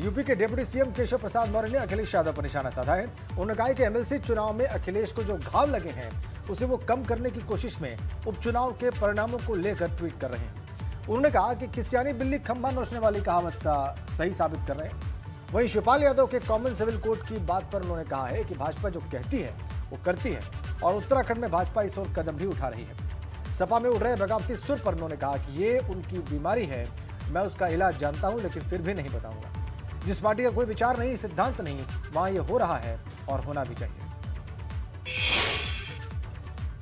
UP के deputy CM Keshav Prasad Maurya ने अखिलेश यादव पर निशाना साधा है। उन्होंने कहा है कि एमएलसी चुनाव में अखिलेश को जो घाव लगे हैं उसे वो कम करने की कोशिश में उपचुनाव के परिणामों को लेकर ट्वीट कर रहे हैं। उन्होंने कहा कि किसियानी बिल्ली खंभा नोचने वाली कहावत का सही साबित कर रहे हैं। वहीं शिवपाल यादव के कॉमन सिविल कोड की बात पर उन्होंने कहा है कि भाजपा जो कहती है वो करती है और उत्तराखंड में भाजपा इस ओर कदम भी उठा रही है। सपा में उड़ रहे बगावती सुर पर उन्होंने कहा कि ये उनकी बीमारी है, मैं उसका इलाज जानता हूं लेकिन फिर भी नहीं बताऊंगा। जिस पार्टी का कोई विचार नहीं, सिद्धांत नहीं, वहां ये हो रहा है और होना भी चाहिए।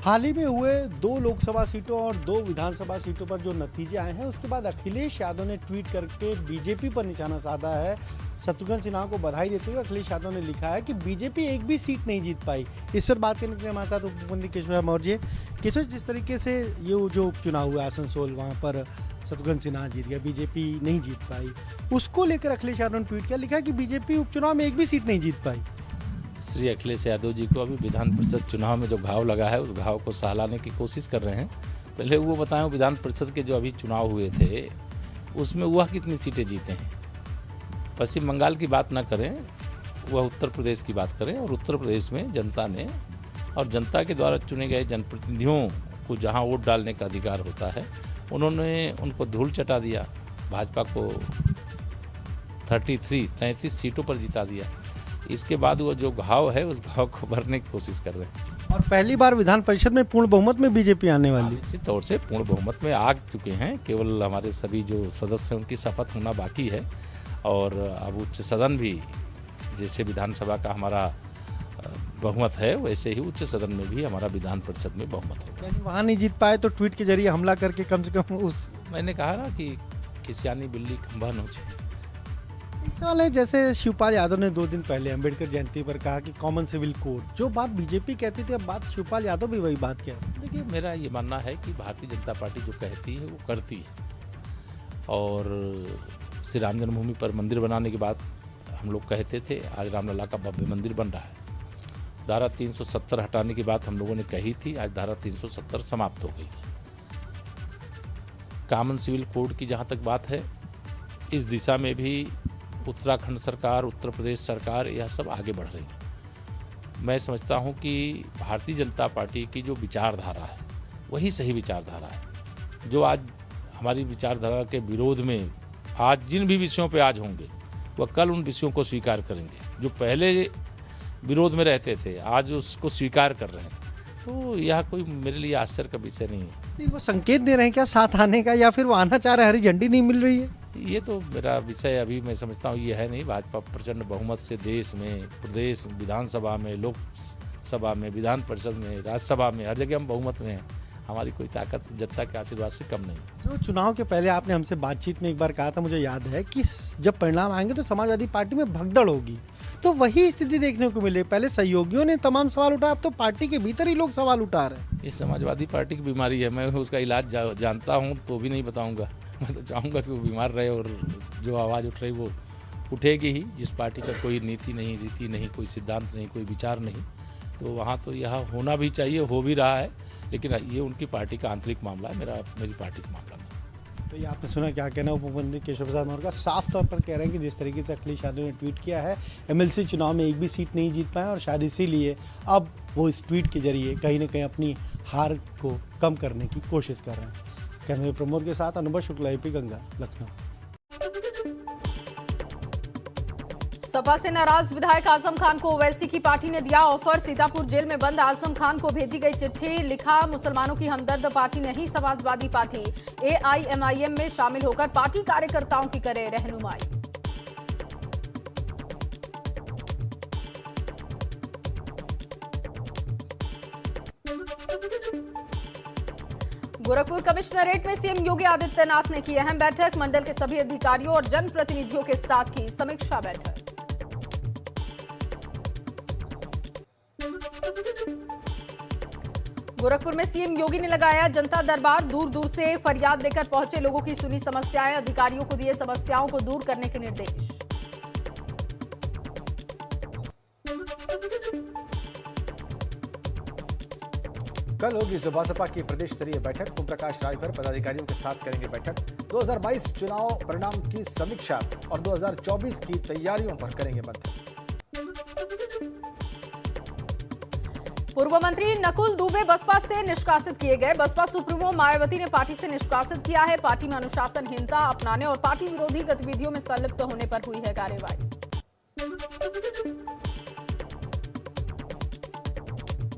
हाल ही में हुए 2 लोकसभा सीटों और 2 विधानसभा सीटों पर जो नतीजे आए हैं उसके बाद अखिलेश यादव ने ट्वीट करके बीजेपी पर निशाना साधा है। शत्रुघ्न सिन्हा को बधाई देते हुए अखिलेश यादव ने लिखा है कि बीजेपी एक भी सीट नहीं जीत पाई। इस पर बात करने के लिए हमारे साथ उप मुख्यमंत्री केशव मौर्य। केशव, जिस तरीके से ये जो उपचुनाव हुआ आसनसोल, वहाँ पर शत्रुघ्न सिन्हा जीत गया, बीजेपी नहीं जीत पाई, उसको लेकर अखिलेश यादव ने ट्वीट किया, लिखा कि बीजेपी उपचुनाव में एक भी सीट नहीं जीत पाई। श्री अखिलेश यादव जी को अभी विधान परिषद चुनाव में जो घाव लगा है उस घाव को सहलाने की कोशिश कर रहे हैं। पहले वो बताएं, विधान परिषद के जो अभी चुनाव हुए थे उसमें वह कितनी सीटें जीते हैं। पश्चिम बंगाल की बात ना करें, वह उत्तर प्रदेश की बात करें। और उत्तर प्रदेश में जनता ने और जनता के द्वारा चुने गए जनप्रतिनिधियों को जहां वोट डालने का अधिकार होता है उन्होंने उनको धूल चटा दिया। भाजपा को 33 सीटों पर जिता दिया। इसके बाद वो जो घाव है उस घाव को भरने की कोशिश कर रहे हैं। और पहली बार विधान परिषद में पूर्ण बहुमत में बीजेपी आने वाली। निश्चित तौर से पूर्ण बहुमत में आ चुके हैं। केवल हमारे सभी जो सदस्य हैं उनकी शपथ होना बाकी है। और अब उच्च सदन भी, जैसे विधानसभा का हमारा बहुमत है वैसे ही उच्च सदन में भी हमारा विधान परिषद में बहुमत होगा। यानी वहाँ नहीं जीत पाए तो ट्वीट के जरिए हमला करके कम से कम उस, मैंने कहा ना कि किसियानी बिल्ली खंभा नोचे। सवाल है, जैसे शिवपाल यादव ने 2 दिन पहले अंबेडकर जयंती पर कहा कि कॉमन सिविल कोड, जो बात बीजेपी कहती थी अब बात शिवपाल यादव भी वही बात कह रहे हैं। देखिए, मेरा ये मानना है कि भारतीय जनता पार्टी जो कहती है वो करती है। और श्री राम जन्मभूमि पर मंदिर बनाने की बात हम लोग कहते थे, आज रामलला का भव्य मंदिर बन रहा है। धारा 370 हटाने की बात हम लोगों ने कही थी, आज धारा 370 समाप्त हो गई। कॉमन सिविल कोड की जहाँ तक बात है, इस दिशा में भी उत्तराखंड सरकार, उत्तर प्रदेश सरकार, यह सब आगे बढ़ रही है। मैं समझता हूं कि भारतीय जनता पार्टी की जो विचारधारा है वही सही विचारधारा है। जो आज हमारी विचारधारा के विरोध में आज जिन भी विषयों पे आज होंगे वह कल उन विषयों को स्वीकार करेंगे। जो पहले विरोध में रहते थे आज उसको स्वीकार कर रहे हैं। तो यह कोई मेरे लिए आश्चर्य का विषय नहीं है। नहीं, वो संकेत दे रहे हैं क्या साथ आने का, या फिर वो आना चाह रहे हैं, हरी झंडी नहीं मिल रही है? ये तो मेरा विषय अभी मैं समझता हूँ ये है नहीं। भाजपा प्रचंड बहुमत से देश में, प्रदेश विधानसभा में, लोकसभा में, विधान परिषद में, राज्यसभा में, हर जगह हम बहुमत में हैं। हमारी कोई ताकत जनता के आशीर्वाद से कम नहीं। तो चुनाव के पहले आपने हमसे बातचीत में एक बार कहा था, मुझे याद है, कि जब परिणाम आएंगे तो समाजवादी पार्टी में भगदड़ होगी। तो वही स्थिति देखने को मिले। पहले सहयोगियों ने तमाम सवाल उठाए, अब तो पार्टी के भीतर ही लोग सवाल उठा रहे हैं। ये समाजवादी पार्टी की बीमारी है। मैं उसका इलाज जानता हूँ तो भी नहीं बताऊँगा। मैं तो चाहूँगा कि वो बीमार रहे और जो आवाज़ उठ रही वो उठेगी ही। जिस पार्टी का कोई नीति नहीं, रीति नहीं, कोई सिद्धांत नहीं, कोई विचार नहीं, तो वहाँ तो यह होना भी चाहिए, हो भी रहा है। लेकिन ये उनकी पार्टी का आंतरिक मामला है, मेरी पार्टी का मामला नहीं। तो ये आपने सुना क्या कहना उप मुख्यमंत्री केशव प्रसाद मौर्य का। साफ तौर पर कह रहे हैं कि जिस तरीके से अखिलेश यादव ने ट्वीट किया है, एमएलसी चुनाव में एक भी सीट नहीं जीत पाए और शायद इसीलिए अब वो इस ट्वीट के जरिए कहीं ना कहीं अपनी हार को कम करने की कोशिश कर रहे हैं। कैमरे प्रमोद के साथ अनुभव शुक्ला, एपी गंगा, लखनऊ। सपा से नाराज विधायक आजम खान को ओवैसी की पार्टी ने दिया ऑफर। सीतापुर जेल में बंद आजम खान को भेजी गई चिट्ठी। लिखा, मुसलमानों की हमदर्द पार्टी नहीं, समाजवादी पार्टी। एआईएमआईएम में शामिल होकर पार्टी कार्यकर्ताओं की करे रहनुमाई। गोरखपुर कमिश्नरेट में सीएम योगी आदित्यनाथ ने की अहम बैठक। मंडल के सभी अधिकारियों और जनप्रतिनिधियों के साथ की समीक्षा बैठक। गोरखपुर में सीएम योगी ने लगाया जनता दरबार। दूर दूर से फरियाद लेकर पहुंचे लोगों की सुनी समस्याएं। अधिकारियों को दिए समस्याओं को दूर करने के निर्देश। कल होगी बसपा की प्रदेश स्तरीय बैठक। ओम प्रकाश राजभर पदाधिकारियों के साथ करेंगे बैठक। 2022 चुनाव परिणाम की समीक्षा और 2024 की तैयारियों पर करेंगे मंथन। पूर्व मंत्री नकुल दुबे बसपा से निष्कासित किए गए। बसपा सुप्रीमो मायावती ने पार्टी से निष्कासित किया है। पार्टी में अनुशासनहीनता अपनाने और पार्टी विरोधी गतिविधियों में संलिप्त होने पर हुई है कार्यवाही।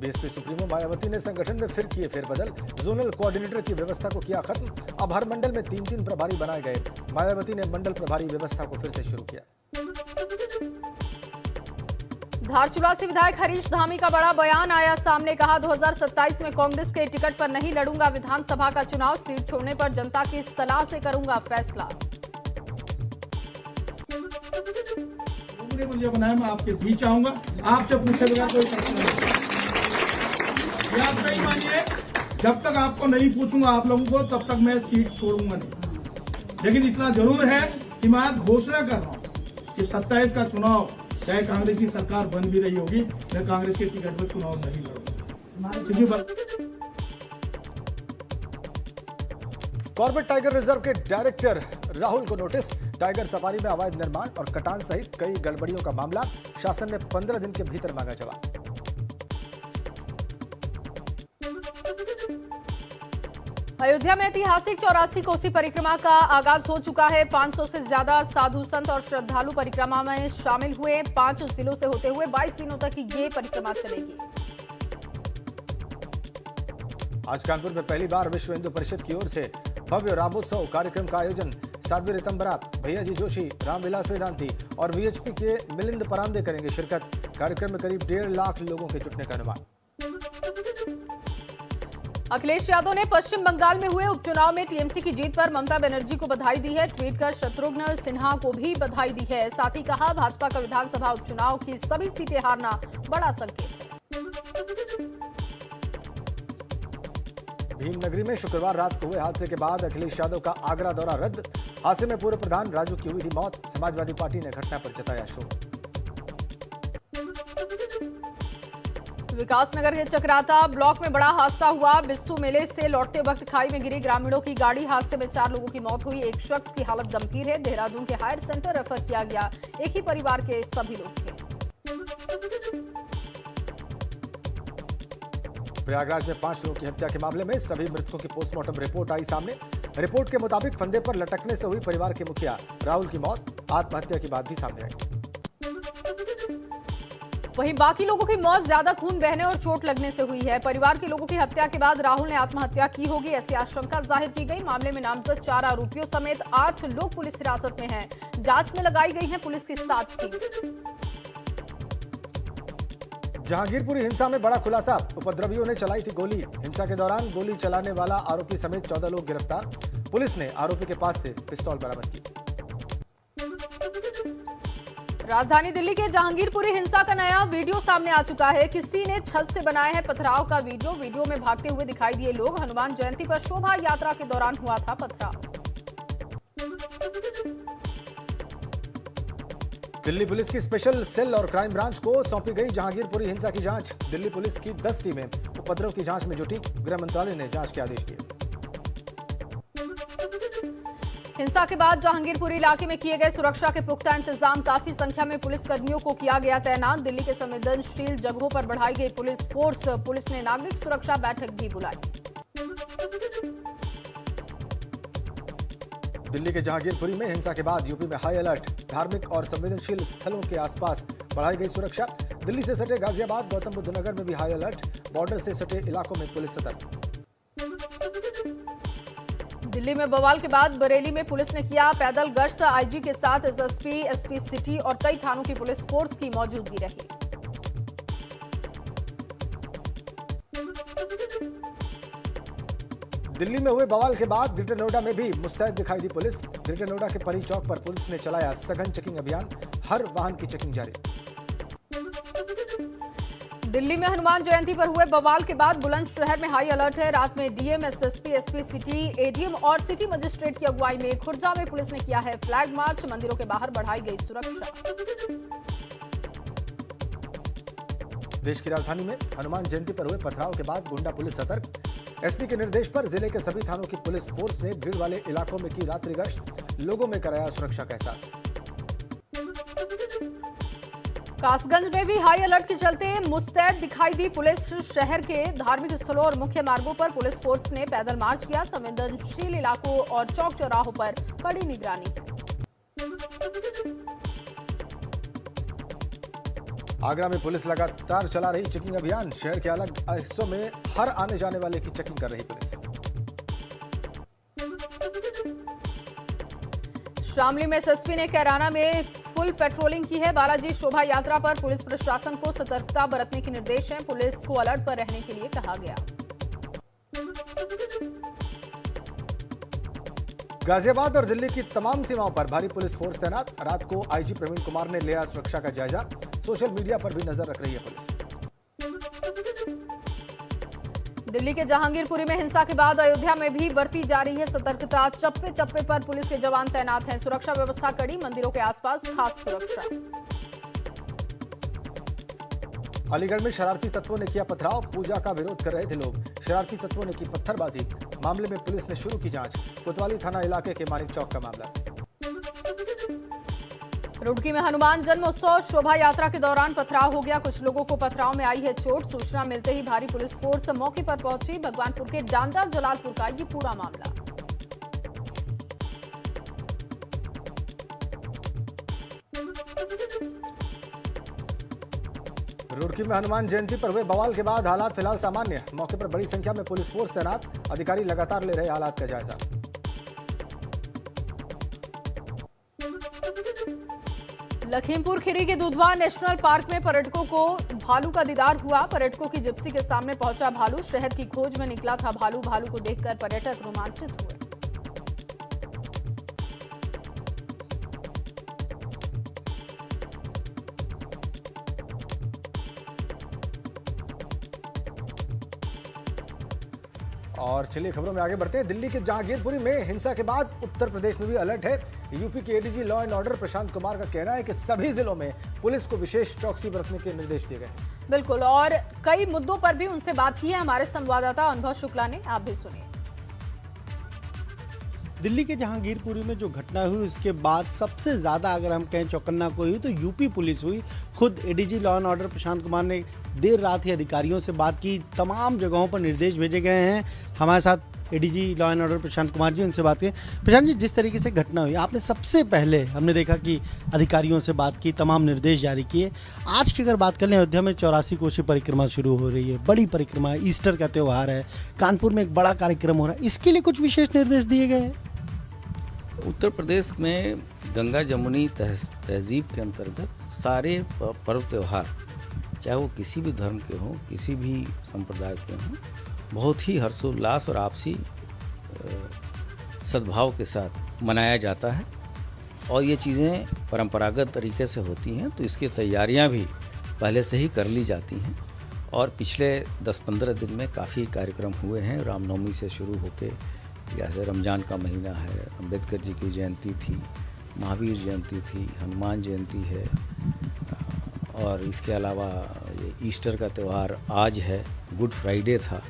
बीएसपी सुप्रीमो मायावती ने संगठन में फिर किए फेरबदल। जोनल कोऑर्डिनेटर की व्यवस्था को किया खत्म। अब हर मंडल में 3-3 प्रभारी बनाए गए। मायावती ने मंडल प्रभारी व्यवस्था को फिर से शुरू किया। धारचूला से विधायक हरीश धामी का बड़ा बयान आया सामने। कहा 2027 में कांग्रेस के टिकट पर नहीं लड़ूंगा विधानसभा का चुनाव। सीट छोड़ने पर जनता की सलाह से करूंगा फैसला। मुझे बनाया, मैं आपके बीच आऊंगा, आपसे पूछे बगैर कोई प्रश्न नहीं। आप नहीं मानिए, जब तक आपको नहीं पूछूंगा आप लोगों को, तब तक मैं सीट छोड़ूंगा नहीं। लेकिन इतना जरूर है कि मैं आज घोषणा कर रहा हूं कि 27 का चुनाव चाहे कांग्रेस की सरकार बन भी रही होगी, मैं कांग्रेस के टिकट पर चुनाव नहीं लड़ूंगा। कॉर्बेट टाइगर रिजर्व के डायरेक्टर राहुल को नोटिस। टाइगर सफारी में अवैध निर्माण और कटान सहित कई गड़बड़ियों का मामला। शासन ने 15 दिन के भीतर मांगा जवाब। अयोध्या में ऐतिहासिक 84 कोसी परिक्रमा का आगाज हो चुका है। 500 से ज्यादा साधु संत और श्रद्धालु परिक्रमा में शामिल हुए। 5 जिलों से होते हुए 22 दिनों तक ये परिक्रमा चलेगी। आज कानपुर में पहली बार विश्व हिंदू परिषद की ओर से भव्य रामोत्सव कार्यक्रम का आयोजन। साध्वी ऋतंबरा, भैयाजी जोशी, रामविलास वेदांती और वीएचपी के मिलिंद परांदे करेंगे शिरकत। कार्यक्रम में करीब 1.5 लाख लोगों के जुटने का अनुमान। अखिलेश यादव ने पश्चिम बंगाल में हुए उपचुनाव में टीएमसी की जीत पर ममता बनर्जी को बधाई दी है। ट्वीट कर शत्रुघ्न सिन्हा को भी बधाई दी है। साथ ही कहा भाजपा का विधानसभा उपचुनाव की सभी सीटें हारना बड़ा संकेत है। भीमनगरी में शुक्रवार रात को हुए हादसे के बाद अखिलेश यादव का आगरा दौरा रद्द। हादसे में पूर्व प्रधान राजू की हुई थी मौत। समाजवादी पार्टी ने घटना पर जताया शोक। विकासनगर के चक्राता ब्लॉक में बड़ा हादसा हुआ। बिस्सू मेले से लौटते वक्त खाई में गिरी ग्रामीणों की गाड़ी। हादसे में 4 लोगों की मौत हुई। एक शख्स की हालत गंभीर है। देहरादून के हायर सेंटर रेफर किया गया। एक ही परिवार के सभी लोग थे। प्रयागराज में 5 लोगों की हत्या के मामले में सभी मृतकों की पोस्टमार्टम रिपोर्ट आई सामने। रिपोर्ट के मुताबिक फंदे पर लटकने से हुई परिवार के मुखिया राहुल की मौत। आत्महत्या की बात भी सामने आई। वहीं बाकी लोगों की मौत ज्यादा खून बहने और चोट लगने से हुई है। परिवार के लोगों की हत्या के बाद राहुल ने आत्महत्या की होगी, ऐसी आशंका जाहिर की गई। मामले में नामजद 4 आरोपियों समेत 8 लोग पुलिस हिरासत में हैं। जांच में लगाई गई है पुलिस की 7 टीम। जहांगीरपुरी हिंसा में बड़ा खुलासा। उपद्रवियों ने चलाई थी गोली। हिंसा के दौरान गोली चलाने वाला आरोपी समेत 14 लोग गिरफ्तार। पुलिस ने आरोपी के पास से पिस्तौल बरामद की। राजधानी दिल्ली के जहांगीरपुरी हिंसा का नया वीडियो सामने आ चुका है। किसी ने छत से बनाया है पथराव का वीडियो। वीडियो में भागते हुए दिखाई दिए लोग। हनुमान जयंती पर शोभा यात्रा के दौरान हुआ था पथराव। दिल्ली पुलिस की स्पेशल सेल और क्राइम ब्रांच को सौंपी गई जहांगीरपुरी हिंसा की जांच। दिल्ली पुलिस की 10 टीमें उपद्रव की जांच में जुटी। गृह मंत्रालय ने जांच के आदेश दिए। हिंसा के बाद जहांगीरपुरी इलाके में किए गए सुरक्षा के पुख्ता इंतजाम। काफी संख्या में पुलिस कर्मियों को किया गया तैनात। दिल्ली के संवेदनशील जगहों पर बढ़ाई गई पुलिस फोर्स। पुलिस ने नागरिक सुरक्षा बैठक भी बुलाई। दिल्ली के जहांगीरपुरी में हिंसा के बाद यूपी में हाई अलर्ट। धार्मिक और संवेदनशील स्थलों के आसपास बढ़ाई गई सुरक्षा। दिल्ली से सटे गाजियाबाद, गौतम बुद्ध नगर में भी हाई अलर्ट। बॉर्डर से सटे इलाकों में पुलिस सतर्क। दिल्ली में बवाल के बाद बरेली में पुलिस ने किया पैदल गश्त। आईजी के साथ एसएसपी, एसपी सिटी और कई थानों की पुलिस फोर्स की मौजूदगी रही। दिल्ली में हुए बवाल के बाद ग्रेटर नोएडा में भी मुस्तैद दिखाई दी पुलिस। ग्रेटर नोएडा के परी चौक पर पुलिस ने चलाया सघन चेकिंग अभियान। हर वाहन की चेकिंग जारी। दिल्ली में हनुमान जयंती पर हुए बवाल के बाद बुलंदशहर में हाई अलर्ट है। रात में DM, SSP, SP city, ADM और सिटी मजिस्ट्रेट की अगुवाई में खुर्जा में पुलिस ने किया है फ्लैग मार्च। मंदिरों के बाहर बढ़ाई गई सुरक्षा। देश की राजधानी में हनुमान जयंती पर हुए पथराव के बाद गोंडा पुलिस सतर्क। एसपी के निर्देश पर जिले के सभी थानों की पुलिस फोर्स ने भीड़ वाले इलाकों में की रात्रि गश्त, लोगों में कराया सुरक्षा का एहसास। कासगंज में भी हाई अलर्ट के चलते मुस्तैद दिखाई दी पुलिस। शहर के धार्मिक स्थलों और मुख्य मार्गों पर पुलिस फोर्स ने पैदल मार्च किया। संवेदनशील इलाकों और चौक चौराहों पर कड़ी निगरानी। आगरा में पुलिस लगातार चला रही चेकिंग अभियान। शहर के अलग हिस्सों में हर आने जाने वाले की चेकिंग कर रही पुलिस। शामली में एसएसपी ने कैराना में फुल पेट्रोलिंग की है। बालाजी शोभा यात्रा पर पुलिस प्रशासन को सतर्कता बरतने के निर्देश हैं। पुलिस को अलर्ट पर रहने के लिए कहा गया। गाजियाबाद और दिल्ली की तमाम सीमाओं पर भारी पुलिस फोर्स तैनात। रात को आईजी प्रवीण कुमार ने लिया सुरक्षा का जायजा। सोशल मीडिया पर भी नजर रख रही है पुलिस। दिल्ली के जहांगीरपुरी में हिंसा के बाद अयोध्या में भी बरती जा रही है सतर्कता। चप्पे चप्पे पर पुलिस के जवान तैनात हैं। सुरक्षा व्यवस्था कड़ी, मंदिरों के आसपास खास सुरक्षा। अलीगढ़ में शरारती तत्वों ने किया पथराव। पूजा का विरोध कर रहे थे लोग। शरारती तत्वों ने की पत्थरबाजी। मामले में पुलिस ने शुरू की जांच। कोतवाली थाना इलाके के मानिक चौक का मामला। रुड़की में हनुमान जन्मोत्सव शोभा यात्रा के दौरान पथराव हो गया। कुछ लोगों को पथराव में आई है चोट। सूचना मिलते ही भारी पुलिस फोर्स मौके पर पहुंची। भगवानपुर के डांडा जलालपुर का ये पूरा मामला। रुड़की में हनुमान जयंती पर हुए बवाल के बाद हालात फिलहाल सामान्य। मौके पर बड़ी संख्या में पुलिस फोर्स तैनात। अधिकारी लगातार ले रहे हालात का जायजा। लखीमपुर खीरी के दुधवा नेशनल पार्क में पर्यटकों को भालू का दीदार हुआ। पर्यटकों की जिप्सी के सामने पहुंचा भालू। शहद की खोज में निकला था भालू। भालू को देखकर पर्यटक रोमांचित हुए। और चलिए खबरों में आगे बढ़ते हैं। दिल्ली के जहांगीरपुरी में हिंसा के बाद उत्तर प्रदेश में भी अलर्ट है। यूपी के ADG law and order Prashant Kumar का कहना है कि सभी जिलों में पुलिस को विशेष चौकसी बरतने के निर्देश दिए गए। बिल्कुल, और कई मुद्दों पर भी उनसे बात की है हमारे संवाददाता अनुभव शुक्ला ने। आप भी सुनिए। दिल्ली के जहांगीरपुरी में जो घटना हुई उसके बाद सबसे ज़्यादा अगर हम कहें चौकन्ना कोई हुई तो यूपी पुलिस हुई। खुद ADG law and order Prashant Kumar ने देर रात ही अधिकारियों से बात की। तमाम जगहों पर निर्देश भेजे गए हैं। हमारे साथ ADG law and order Prashant Kumar ji, उनसे बात की। प्रशांत जी, जिस तरीके से घटना हुई आपने सबसे पहले हमने देखा कि अधिकारियों से बात की, तमाम निर्देश जारी किए। आज की अगर बात कर लें, अयोध्या में 84 कोसी परिक्रमा शुरू हो रही है। बड़ी परिक्रमा है, ईस्टर का त्यौहार है। कानपुर में एक बड़ा कार्यक्रम हो रहा है। इसके लिए कुछ विशेष निर्देश दिए गए हैं? उत्तर प्रदेश में गंगा जमुनी तहजीब के अंतर्गत सारे पर्व त्यौहार, चाहे वो किसी भी धर्म के हों, किसी भी संप्रदाय के हों, बहुत ही हर्षोल्लास और आपसी सद्भाव के साथ मनाया जाता है। और ये चीज़ें परंपरागत तरीके से होती हैं, तो इसकी तैयारियां भी पहले से ही कर ली जाती हैं। और पिछले 10-15 दिन में काफ़ी कार्यक्रम हुए हैं। रामनवमी से शुरू होकर, जैसे रमज़ान का महीना है, अम्बेडकर जी की जयंती थी, महावीर जयंती थी, हनुमान जयंती है, और इसके अलावा ये ईस्टर का त्यौहार आज है, गुड फ्राइडे था।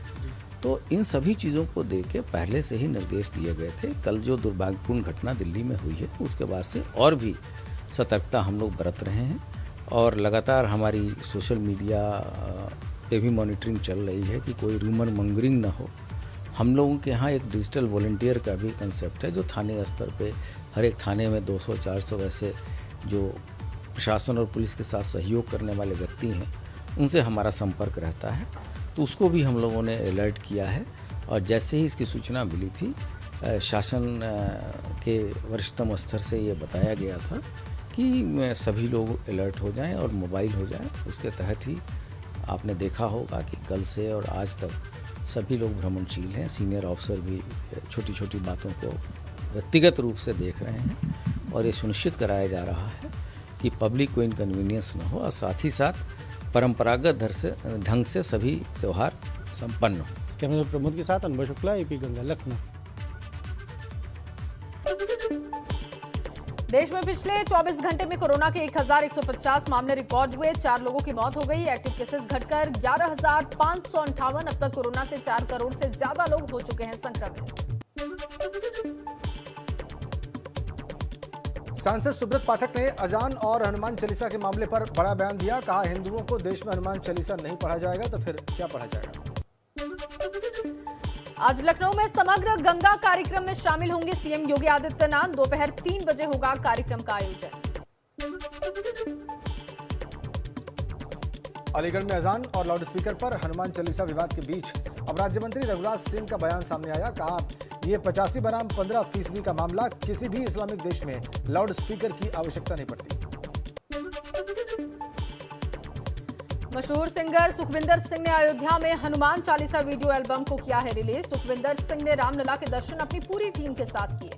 तो इन सभी चीज़ों को देख के पहले से ही निर्देश दिए गए थे। कल जो दुर्भाग्यपूर्ण घटना दिल्ली में हुई है, उसके बाद से और भी सतर्कता हम लोग बरत रहे हैं। और लगातार हमारी सोशल मीडिया पे भी मॉनिटरिंग चल रही है कि कोई रूमर मॉन्गरिंग ना हो। हम लोगों के यहाँ एक डिजिटल वॉलंटियर का भी कंसेप्ट है, जो थाने स्तर पे हर एक थाने में 200-400 वैसे जो प्रशासन और पुलिस के साथ सहयोग करने वाले व्यक्ति हैं, उनसे हमारा संपर्क रहता है। तो उसको भी हम लोगों ने अलर्ट किया है। और जैसे ही इसकी सूचना मिली थी, शासन के वरिष्ठतम स्तर से ये बताया गया था कि सभी लोग अलर्ट हो जाएं और मोबाइल हो जाएं। उसके तहत ही आपने देखा होगा कि कल से और आज तक सभी लोग भ्रमणशील हैं। सीनियर ऑफिसर भी छोटी छोटी बातों को व्यक्तिगत रूप से देख रहे हैं और ये सुनिश्चित कराया जा रहा है कि पब्लिक को इनकन्वीनियंस न हो, और साथ ही साथ परंपरागत ढंग से सभी त्यौहार संपन्न हो। कैमरा प्रमोद के साथ अनुभव शुक्ला, एपी गंगा, लखनऊ। देश में पिछले 24 घंटे में कोरोना के 1150 मामले रिकॉर्ड हुए। 4 लोगों की मौत हो गई। एक्टिव केसेस घटकर 11,558। अब तक कोरोना से 4 करोड़ से ज्यादा लोग हो चुके हैं संक्रमित। सांसद सुब्रत पाठक ने अजान और हनुमान चालीसा के मामले पर बड़ा बयान दिया। कहा, हिंदुओं को देश में हनुमान चालीसा नहीं पढ़ा जाएगा तो फिर क्या पढ़ा जाएगा। आज लखनऊ में समग्र गंगा कार्यक्रम में शामिल होंगे सीएम योगी आदित्यनाथ। दोपहर 3 बजे होगा कार्यक्रम का आयोजन। अलीगढ़ में अजान और लाउडस्पीकर पर हनुमान चालीसा विवाद के बीच अब राज्य मंत्री रघुराज सिंह का बयान सामने आया। कहा, ये 85 बनाम 15% का मामला, किसी भी इस्लामिक देश में लाउडस्पीकर की आवश्यकता नहीं पड़ती। मशहूर सिंगर सुखविंदर सिंह ने अयोध्या में हनुमान चालीसा वीडियो एल्बम को किया है रिलीज। सुखविंदर सिंह ने रामलला के दर्शन अपनी पूरी टीम के साथ किए।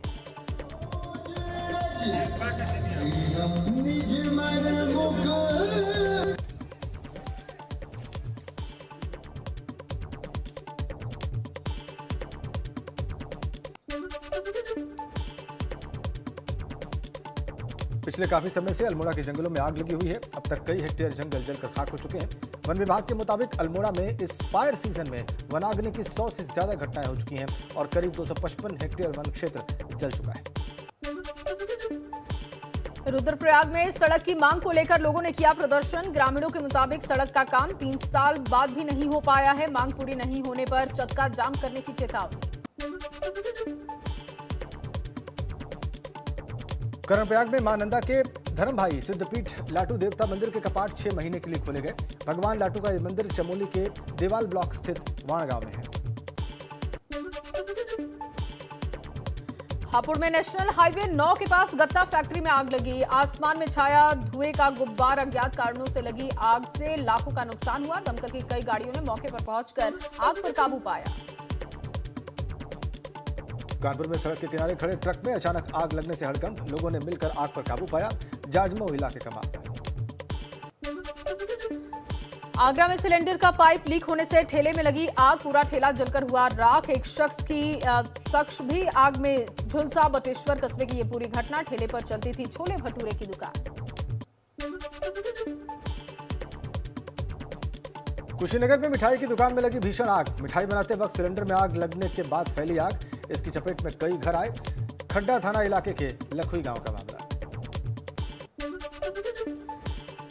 पिछले काफी समय से अल्मोड़ा के जंगलों में आग लगी हुई है। अब तक कई हेक्टेयर जंगल जलकर खाक हो चुके हैं। वन विभाग के मुताबिक अल्मोड़ा में इस फायर सीजन में वनाग्नि की 100 से ज्यादा घटनाएं हो चुकी हैं और करीब 255 हेक्टेयर वन क्षेत्र जल चुका है। रुद्रप्रयाग में सड़क की मांग को लेकर लोगों ने किया प्रदर्शन। ग्रामीणों के मुताबिक सड़क का काम 3 साल बाद भी नहीं हो पाया है। मांग पूरी नहीं होने पर चक्का जाम करने की चेतावनी। कर्णप्रयाग में मां नंदा के धर्म भाई सिद्धपीठ लाटू देवता मंदिर के कपाट 6 महीने के लिए खोले गए। भगवान लाटू का यह मंदिर चमोली के देवाल ब्लॉक स्थित वाण गांव में है। हापुड़ में नेशनल हाईवे 9 के पास गत्ता फैक्ट्री में आग लगी। आसमान में छाया धुएं का गुब्बार। अज्ञात कारणों से लगी आग से लाखों का नुकसान हुआ। दमकल की कई गाड़ियों ने मौके पर पहुंचकर आग पर काबू पाया। कानपुर में सड़क के किनारे खड़े ट्रक में अचानक आग लगने से हड़कंप। लोगों ने मिलकर आग पर काबू पाया। जाजमऊ इलाके का मामला। आगरा में सिलेंडर का पाइप लीक होने से ठेले में लगी आग। पूरा ठेला जलकर हुआ राख। एक शख्स भी आग में झुलसा। बटेश्वर कस्बे की ये पूरी घटना। ठेले पर चलती थी छोले भटूरे की दुकान। कुशीनगर में मिठाई की दुकान में लगी भीषण आग। मिठाई बनाते वक्त सिलेंडर में आग लगने के बाद फैली आग। इसकी चपेट में कई घर आए। खड्डा थाना इलाके के लखुई गांव का मामला।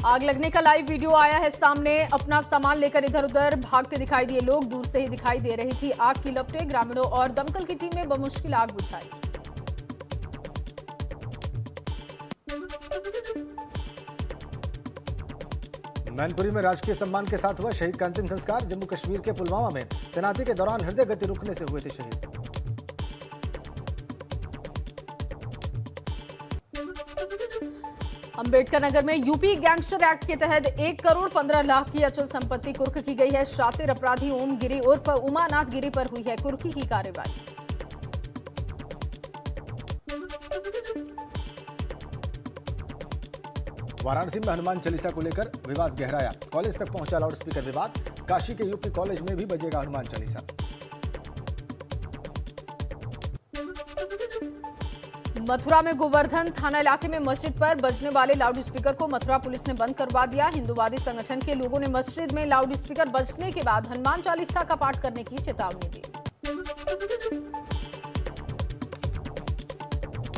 आग लगने का लाइव वीडियो आया है सामने। अपना सामान लेकर इधर उधर भागते दिखाई दिए लोग। दूर से ही दिखाई दे रही थी आग की लपटें। ग्रामीणों और दमकल की टीम ने बमुश्किल आग बुझाई। मैनपुरी में राजकीय सम्मान के साथ हुआ शहीद का अंतिम संस्कार। जम्मू कश्मीर के पुलवामा में तैनाती के दौरान हृदय गति रुकने से हुए थे शहीद। अंबेडकर नगर में यूपी गैंगस्टर एक्ट के तहत 1 करोड़ 15 लाख की अचल संपत्ति कुर्क की गई है। शातिर अपराधी ओम गिरी उर्फ उमानाथ गिरी पर हुई है कुर्की की कार्रवाई। वाराणसी में हनुमान चालीसा को लेकर विवाद गहराया। कॉलेज तक पहुंचा लाउडस्पीकर विवाद। काशी के यूपी कॉलेज में भी बजेगा हनुमान चालीसा। मथुरा में गोवर्धन थाना इलाके में मस्जिद पर बजने वाले लाउडस्पीकर को मथुरा पुलिस ने बंद करवा दिया। हिंदूवादी संगठन के लोगों ने मस्जिद में लाउडस्पीकर बजने के बाद हनुमान चालीसा का पाठ करने की चेतावनी दी।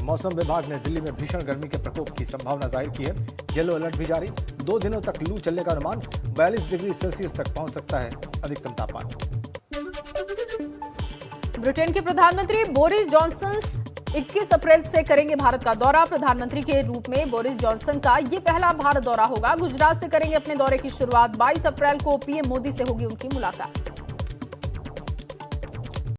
मौसम विभाग ने दिल्ली में भीषण गर्मी के प्रकोप की संभावना जाहिर की है। येलो अलर्ट भी जारी। 2 दिनों तक लू चलने का अनुमान। 42 डिग्री सेल्सियस तक पहुंच सकता है अधिकतम तापमान। ब्रिटेन के प्रधानमंत्री बोरिस जॉनसन 21 अप्रैल से करेंगे भारत का दौरा। प्रधानमंत्री के रूप में बोरिस जॉनसन का ये पहला भारत दौरा होगा। गुजरात से करेंगे अपने दौरे की शुरुआत। 22 अप्रैल को पीएम मोदी से होगी उनकी मुलाकात।